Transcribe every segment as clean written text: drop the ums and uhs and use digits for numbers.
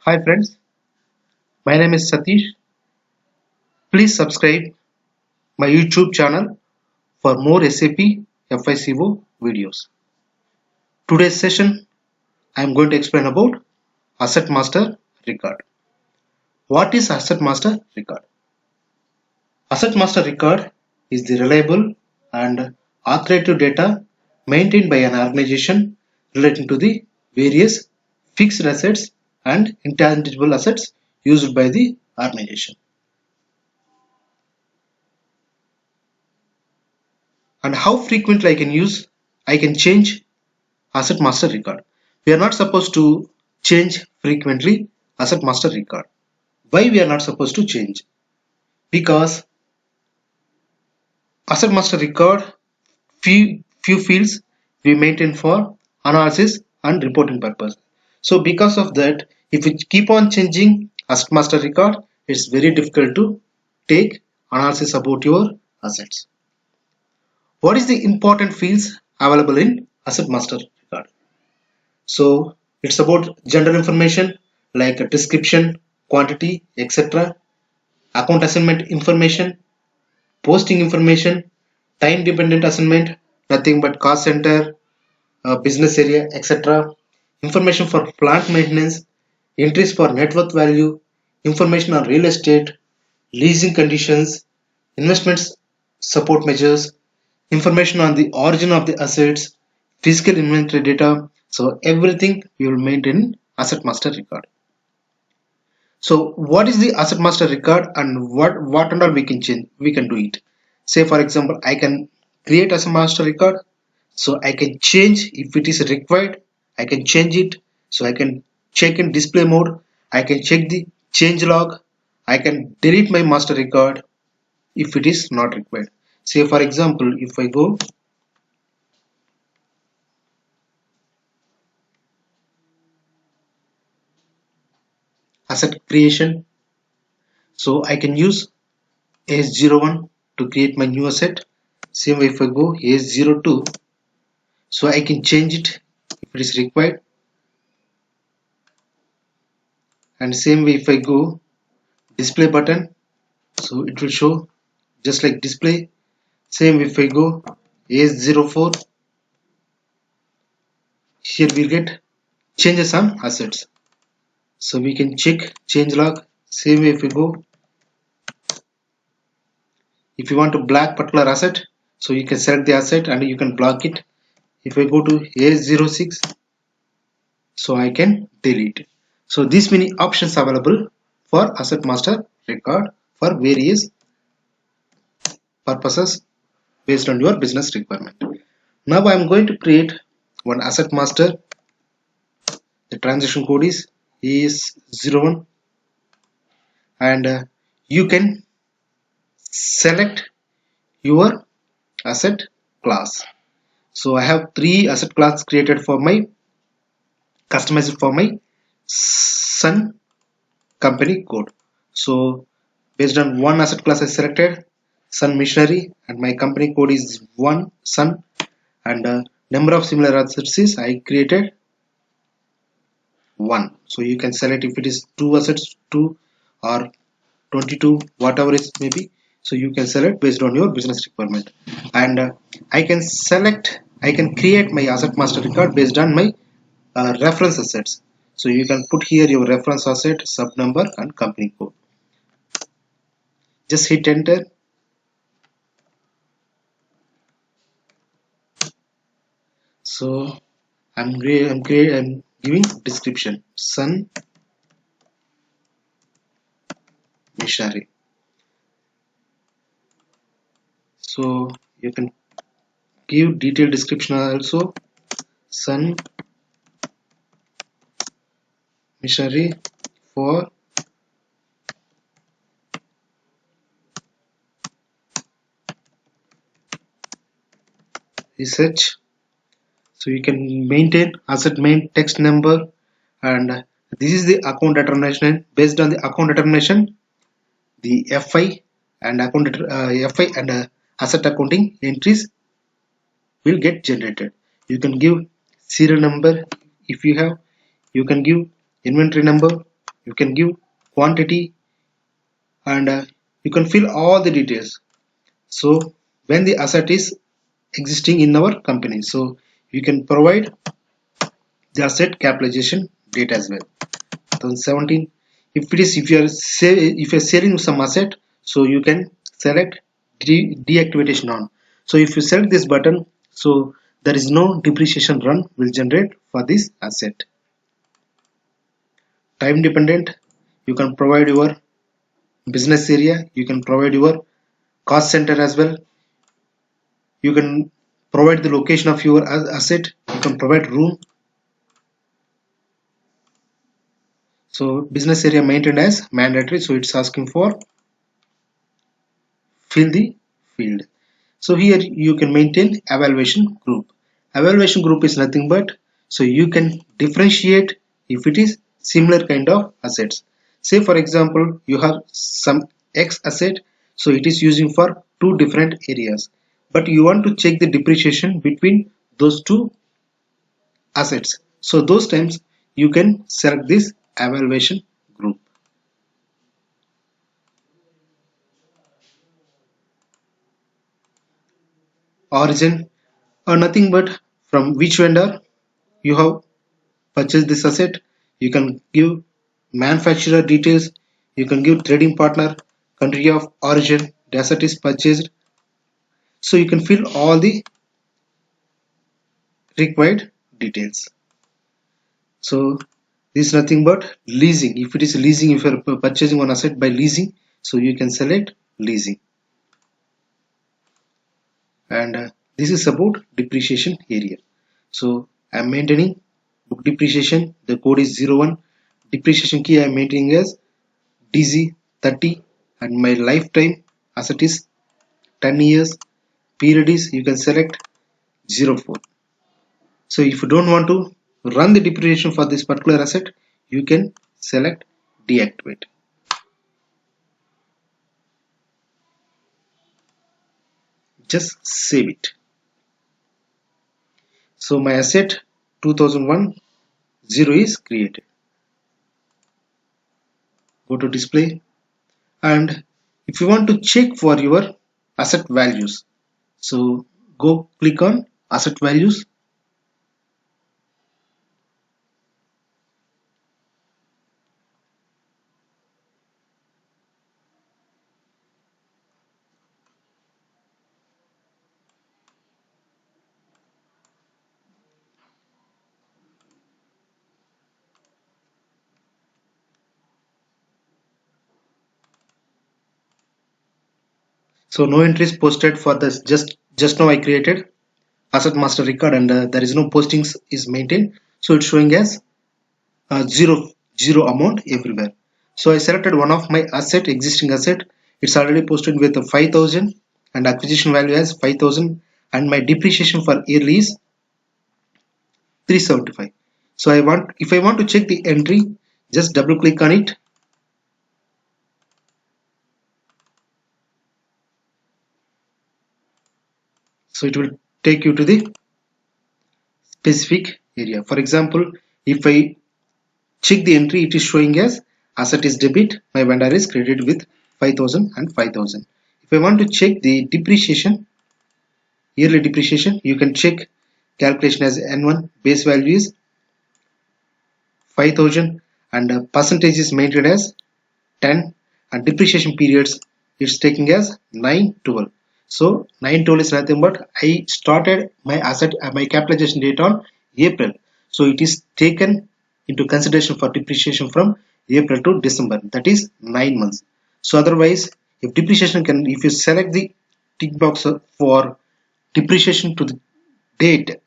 Hi friends, my name is Satish. Please subscribe my YouTube channel for more SAP FICO videos. Today's session I am going to explain about Asset Master Record. What is Asset Master Record? Asset Master Record is the reliable and authoritative data maintained by an organization relating to the various fixed assets and intangible assets used by the organization. And how frequently I can change asset master record. We are not supposed to change frequently asset master record. Why we are not supposed to change? Because asset master record few fields we maintain for analysis and reporting purpose. So because of that, if we keep on changing asset master record, it's very difficult to take analysis about your assets. What is the important fields available in asset master record? So it's about general information like a description, quantity, etc. Account assignment information, posting information, time dependent assignment, nothing but cost center, business area, etc. Information for plant maintenance, entries for net worth value, information on real estate, leasing conditions, investments support measures, information on the origin of the assets, physical inventory data. So everything we will maintain asset master record. So what is the asset master record and what and all we can change? We can do it. Say for example, I can create asset master record. So I can change if it is required. I can change it. So I can check in display mode. I can check the change log. I can delete my master record if it is not required. Say for example, if I go asset creation, so I can use AS01 to create my new asset. Same way if I go AS02, so I can change it if it is required. And same way if I go display button, so it will show just like display. Same if I go AS04, here we get changes on assets. So we can check change log. Same way if we go, if you want to block particular asset, so you can select the asset and you can block it. If I go to AS06, so I can delete. So these many options available for asset master record for various purposes based on your business requirement. Now I am going to create one asset master. The transaction code is AS01 and you can select your asset class. So I have three asset class created for my customized for my Sun company code. So based on one asset class I selected Sun machinery and my company code is 1 Sun and number of similar assets is I created 1. So you can select if it is 2 assets 2 or 22 whatever it may be. So you can select based on your business requirement and I can create my asset master record based on my reference assets. So you can put here your reference asset, sub number and company code. Just hit enter. So I'm giving description Sun machinery. So you can give detailed description also Sun machinery for research. So you can maintain asset main text number and this is the account determination. Based on the account determination, the FI and asset accounting entries will get generated. You can give serial number if you have, you can give inventory number, you can give quantity, and you can fill all the details. So when the asset is existing in our company, so you can provide the asset capitalization date as well. 2017, if you are selling some asset, so you can select deactivation on. So if you select this button, so there is no depreciation run will generate for this asset. Time dependent, you can provide your business area, you can provide your cost center as well, you can provide the location of your asset, you can provide room. So business area maintained as mandatory, so it's asking for fill the field. So here you can maintain evaluation group. Evaluation group is nothing but, so you can differentiate if it is similar kind of assets. Say for example, you have some X asset, so it is using for two different areas, but you want to check the depreciation between those two assets. So those times you can select this evaluation group. Origin, or nothing but from which vendor you have purchased this asset. You can give manufacturer details, you can give trading partner, country of origin, the asset is purchased. So you can fill all the required details. So this is nothing but leasing. If it is leasing, if you are purchasing one asset by leasing, so you can select leasing. And this is about depreciation area. So I am maintaining book depreciation, the code is 01. Depreciation key I am maintaining as DZ30, and my lifetime asset is 10 years. Period is, you can select 04. So if you don't want to run the depreciation for this particular asset, you can select deactivate. Just save it. So my asset 2001 0 is created. Go to display, and if you want to check for your asset values, so go click on asset values. So no entries posted for this, just now I created asset master record, and there is no postings is maintained, so it's showing as zero amount everywhere. So I selected one of my existing asset, it's already posted with 5,000 and acquisition value as 5,000, and my depreciation for yearly is 375. So if I want to check the entry, just double click on it. So it will take you to the specific area. For example, if I check the entry, it is showing as asset is debit, my vendor is credited with 5,000 and 5,000. If I want to check the depreciation, yearly depreciation, you can check calculation as N1, base value is 5,000, and percentage is maintained as 10, and depreciation periods it's taking as 9/12. So 9/12 is nothing but I started my asset my capitalization date on April, so it is taken into consideration for depreciation from April to December, that is 9 months. So otherwise, if you select the tick box for depreciation to the date,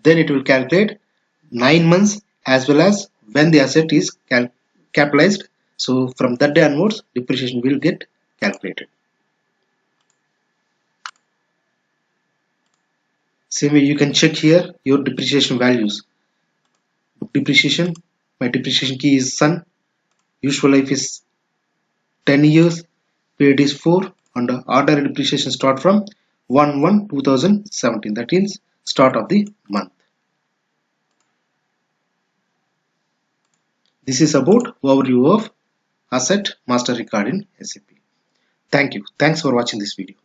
then it will calculate 9 months as well as when the asset is capitalized. So from that day onwards, depreciation will get calculated. Same way you can check here your depreciation values. Depreciation, my depreciation key is Sun, useful life is 10 years, period is 4, and order depreciation start from 1/1/2017, that is start of the month. This is about overview of asset master record in SAP. Thank you. Thanks for watching this video.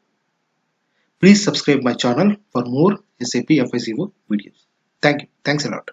Please subscribe my channel for more SAP FICO videos. Thank you. Thanks a lot.